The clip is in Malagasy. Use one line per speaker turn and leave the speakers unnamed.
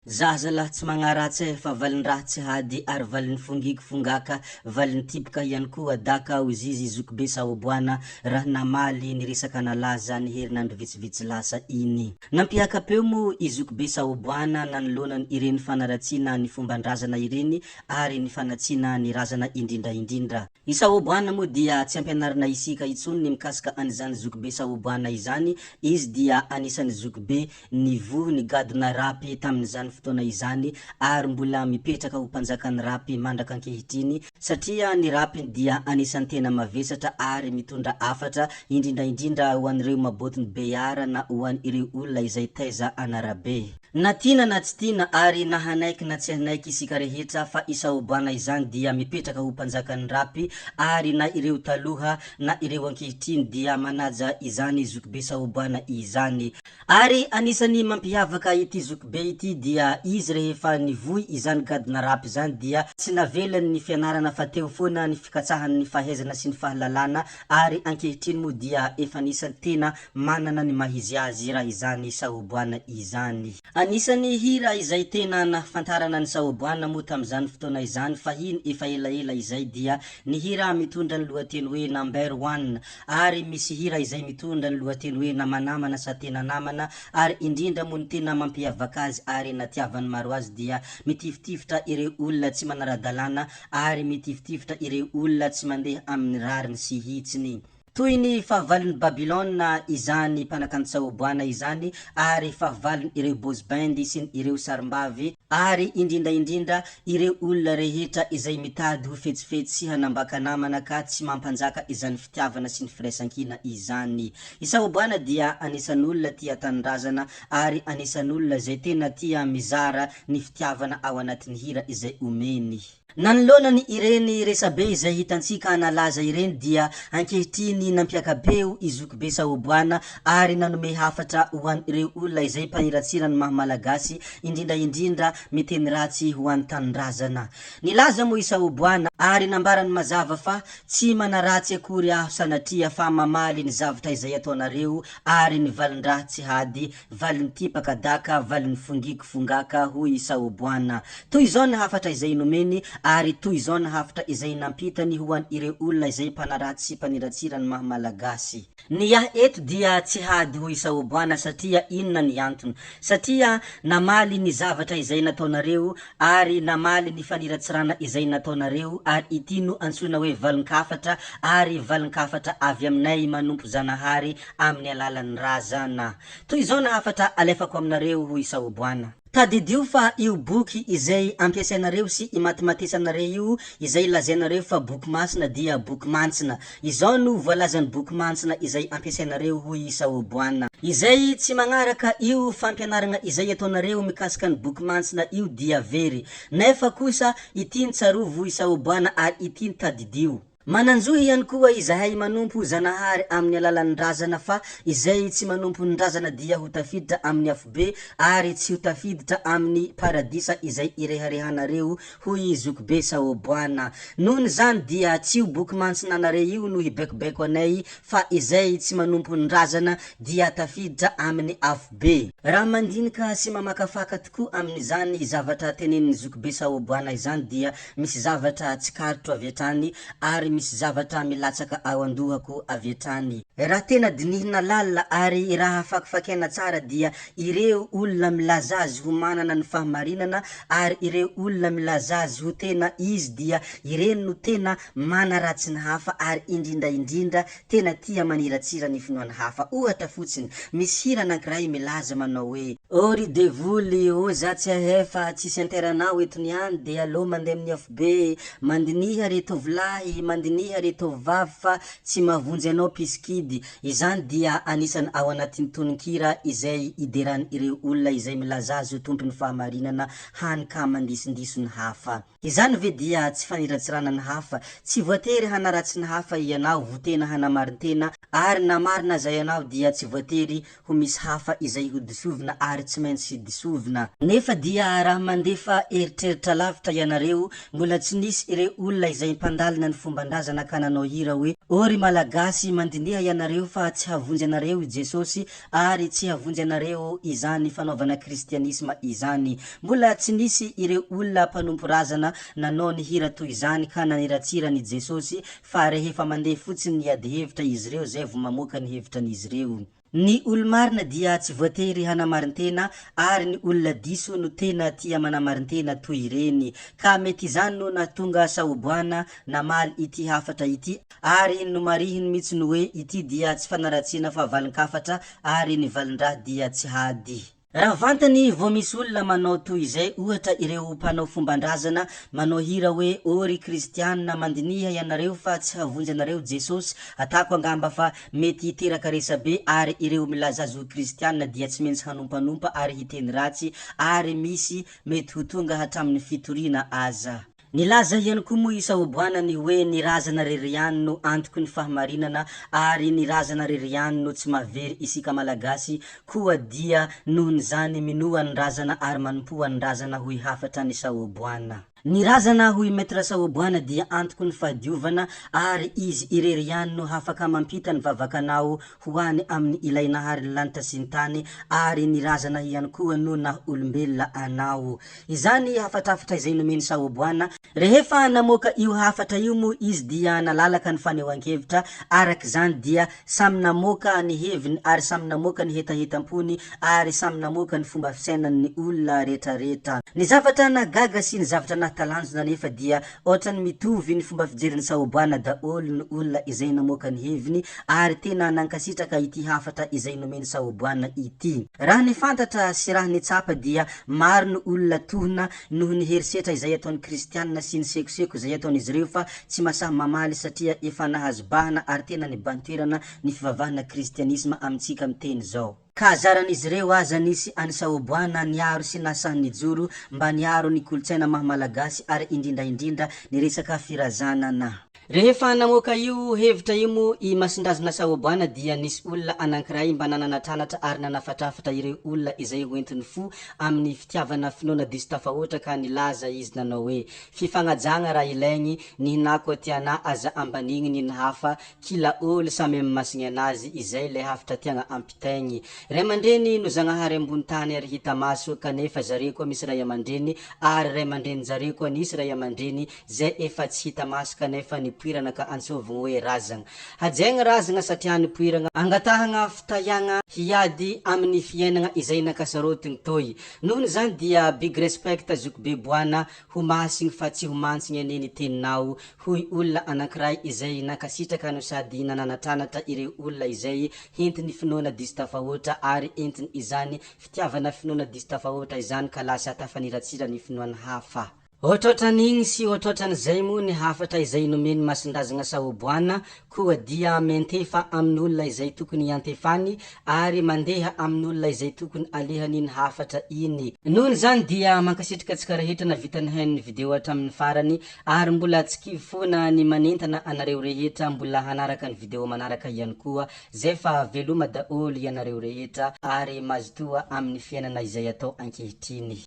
Zazalahy tsy magnaratsy fa valindraha tsy hady ary valiny fongiko fongaka valiny tipaka ihany koa daka ozizy zokibe saoboana raha namaly niresaka nalaza ny herinandro vitsivitsy lasa iny. Nampiakapeo mo izokibe saoboana nanolonany ireny fanaratsina ny fombandrazana ireny ary ny fanatsina ny razana indrindraindrindra. I saoboana mo dia tsy ampianarina isika itsony ny mikasika an'izany zokibe saoboana izany, izy dia anisany zokibe nivohy ny gadona rapy tamin'izany fotoana izany ary mbola mipetraka ho mpanjakan'ny rapy mandraka ankehitriny satria ny rapy dia anisany tena mavesatra ary mitondra afatra indrindraindrindra ho an'ireo mabotiny beara na ho an'ireo olona izay taiza anarabe. Na tiana na tsy tiana ary na hanaiky na tsy hanaiky isika rehetra fa i saoboana izany dia mipetraka ho mpanjakan'ny rapy ary na ireo taloha na ireo ankehitriny dia manaja izany zokibe saoboana izany. Ary anisany mampiavaka ity zokibe ity dia izy rehefa nivoy izany gadona rapy izany dia tsy navelany ny fianarana fa teo foana ny fikatsahany ny fahaizana sy ny fahalalana ary ankehitriny mo dia efa anisany tena manana ny mahizy azy raha izany saoboana izany. Anisany hira izay tena nahafantarana ny saoboana mo tam'izany fotoana izany fahiny efa elaela izay dia ny hira mitondra ny lohateny hoe number 1 ary misy hira izay mitondra ny lohateny hoe namanamana sa tena namana ary indrindra mo ny tena mampiavaka azy ary natiavany maro azy dia mitifitifitra ireo olona tsy manara-dalàna ary mitifitifitra ireo olona tsy mandeha amin'ny rariny sy hitsiny. Toy ny fahavaliny Babilôna izany mpanakanto saoboana izany ary fahavaliny ireo boys band sy ireo sarimbavy ary indrindraindrindra ireo olona rehetra izay mitady ho fetsifetsy sy hanambaka namana ka tsy mampanjaka izany fitiavana sy ny firaisankina izany. I saoboana dia anisan'ny olona tia tanindrazana ary anisan'ny olona izay tena tia mizara ny fitiavana ao anatin'ny hira izay omeny. Nanolonany ireny resabe izay hitantsika nalaza ireny dia ankehitriny nampiakabeo izokibe saoboana ary nanome hafatra ho an'ireo olona izay mpaniratsirany mahamalagasy indrindraindrindra miteny ratsy ho an'ny tanindrazana. Nilaza mo i saoboana ary nambarany mazava fa tsy manaratsy akory aho sanatria fa mamaly ny zavatra izay ataonareo ary ny valindraha tsy hady valiny tipaka daka valiny fongiko fongaka hoy i saoboana. Toy izao ny hafatra izay nomeny ary toy izao ny hafatra izay nampitany ho an'ireo olona izay mpanaratsy sy mpaniratsirany mahamalagasy. Ny ahy eto dia tsy hady hoy saoboana satria inona ny antony? Satria namaly ny zavatra izay nataonareo ary namaly ny faniratsirana izay nataonareo ary ity no antsoina hoe valinkafatra ary valinkafatra avy aminay manompo zanahary amin'ny alalan'ny razana. Toy izao ny hafatra alefako aminareo hoy saoboana. Tadidio fa io boky izay ampiasainareo sy imatematesanareo io izay lazainareo fa boky masina dia boky mantsina. Izao no voalazany boky mantsina izay ampiasainareo hoy saoboana. Izay tsy magnaraka io fampianarana izay ataonareo mikasika ny boky mantsina io dia very. Nefa kosa ity ny tsarovo hoy saoboana ary ity ny tadidio. Mananjohy ihany koa izahay manompo zanahary amin'ny alalan'ny razana fa izay tsy manompo ny razana dia ho tafiditra amin'ny afobe ary tsy ho tafiditra amin'ny paradisa izay ireharehanareo hoy zokibe saoboana. Nohony zany dia tsy ho boky mantsinanareo io no hibaikobaiko anay fa izay tsy manompo ny razana dia tafiditra amin'ny afobe. Raha mandinika sy mamakafaka tokoa amin'izany zavatra tenenin'ny zokibe saoboana izany dia misy zavatra tsy karotro avy hatrany ary misy zavatra milatsaka ao andohako avy hatrany. Raha tena dinihina lalina ary raha fakifakena tsara dia ireo olona milaza azy ho manana ny fahamarinana ary ireo olona milaza azy ho tena izy dia ireny no tena manaratsy ny hafa ary indrindraindrindra tena tia maniratsira ny finoany hafa. Ohatra fotsiny misy hira anankiray milaza manao hoe ôry devoly ô za tsy ahefa tsisy anteranao eto niany de alô mandeha amin'ny afobe mandiniha re tovolahy mandiniha re tovovavy fa tsy mavonjy anao piskidy. Izany dia anisany ao anatin'ny tononkira izay iderany ireo olona izay milaza azy ho tompony fahamarinana hany ka mandisindiso ny hafa. Izany ve dia tsy faniratsirana ny hafa? Tsy voatery hanaratsy ny hafa ianao ho tena hanamarintena ary na marina aza ianao dia tsy voatery ho misy hafa izay ho disovina ary tsy maintsy disovina. Nefa dia raha mandefa eritreritra lavitra ianareo mbola tsy nisy ireo olona izay mpandalina ny fomban-draza fomban-drazana ka nanao hira hoe ory malagasy mandiniha ianareo fa tsy havonjy anareo Jesosy ary tsy havonjy anareo izany fanaovana kristianisma izany. Mbola tsy nisy ireo olona mpanompo razana nanao ny hira toy izany ka naniratsira ny Jesosy fa rehefa mandeha fotsiny niady hevitra izy ireo zay vao mamoaka ny hevitran'izy ireo. Ny olo-marina dia tsy voatery hanamarin-tena ary ny olona diso no tena tia manamarin-tena toy ireny ka mety izany no nahatonga saoboana namaly ity hafatra ity ary no marihiny mihitsy ny hoe ity dia tsy fanaratsiana fa valin-kafatra ary ny valin-draha dia tsy hady. Raha vantany vao misy olona manao toy izay, ohatra ireo mpanao fomban-drazana manao hira hoe ory kristianina mandiniha ianareo fa tsy havonjy anareo Jesosy, atako angamba fa mety hiteraka resabe ary ireo milaza azy ho kristianina dia tsy maintsy hanompanompa ary hiteny ratsy ary misy mety ho tonga hatramin'ny fitoriana aza. Nilaza ihany koa moa saoboanany hoe ny razana rery ihany no antoko ny fahamarinana ary ny razana rery ihany no tsy mahavery isika malagasy koa dia nohon' zany minoa ny razana ary manompoa ny razana hoy hafatra ny saoboana. Ny razana hoy maître saoboana dia antoko ny fahadiovana ary izy irery ihany no hafaka mampita ny vavakanao hoany amin'ny ilainahary ny lanitra sy ny tany ary ny razana ihany koa no na olombelona anao. Izany hafatrafatra izay nomeny saoboana. Rehefa namoaka io hafatra io mo izy dia nalalaka ny fanehoan-kevitra araka izany dia samy namoaka ny heviny ary samy namoaka ny hetahetam-pony ary samy namoaka ny fomba fisainan'ny olona rehetrarehetra. Ny zavatra nagaga sy ny zavatra nahatalanjona nefa dia ohatrany mitovy ny fomba fijeriny saoboana daholo ny olona izay namoaka ny heviny ary tena nankasitraka ity hafatra izay nomeny saoboana ity. Raha ny fantatra sy raha ny tsapa dia maro ny olona tohina noho ny herisetra izay ataon'ny kristianina sy ny sekoseko izay ataon'izy ireo fa tsy mahasahy mamaly satria efa nahazo bahana ary tena nibantoerana ny fivavahana kristianisma amintsika miteny zao. Ka zaran'izy ireo aza nisy any saoboana niaro sy nasahy nijoro mba niaro ny kolotsaina mahamalagasy ary indrindraindrindra ny resaka firazanana. Rehefa namoaka io hevitra io mo i masindrazana saoboana dia nisy olona anankiray mba nananatranatra ary nanafatrafatra ireo olona izay hoentiny fo amin'ny fitiavana finoana diso tafahoatra ka nilaza izy nanao hoe fifagnajagna raha ilaigny ny hinako tiana aza ambanigny ny hafa kila olo samy amin'ny masiny anazy izay le hafatra tiagna ampitaigny. Ray aman-dreny no zagnahary ambony tany ary hita maso kanefa zareo koa misy ray aman-dreny ary ray aman-dreny zareo koa nisy ray aman-dreny zay efa tsy hita maso kanefa nipoirana ka antsovigny hoe razana. Hajaigna razana satria nipoirana angatahana fitaiagna hiady amin'ny fiainana izay nakasarotiny toy. Nohon' zany dia big respect zoko beboana ho masigny fa tsy ho mantsiny aneny teninao hoy olona anankiray izay nakasitraka no sady nananatranatra ireo olona izay hentiny finoana diso tafahoatra ary entiny izany fitiavana finoana diso tafahoatra izany ka lasa tafaniratsira ny finoana hafa. Ohatrohatran'igny sy ohatrohatran'izay mo ny hafatra izay nomeny masindrazana saoboana koa dia mentefa amin'olona izay tokony antefany ary mandeha amin'olona izay tokony alehan'iny hafatra iny. Nohon' zany dia mankasitraka antsika rehetra navitany hain'ny video hatramin'ny farany ary mbola tsy kivy foana ny manentana anareo rehetra mbola hanaraka ny video manaraka ihany koa zay fa veloma daholo ianareo rehetra ary mazotoa amin'ny fiainana izay atao ankehitriny.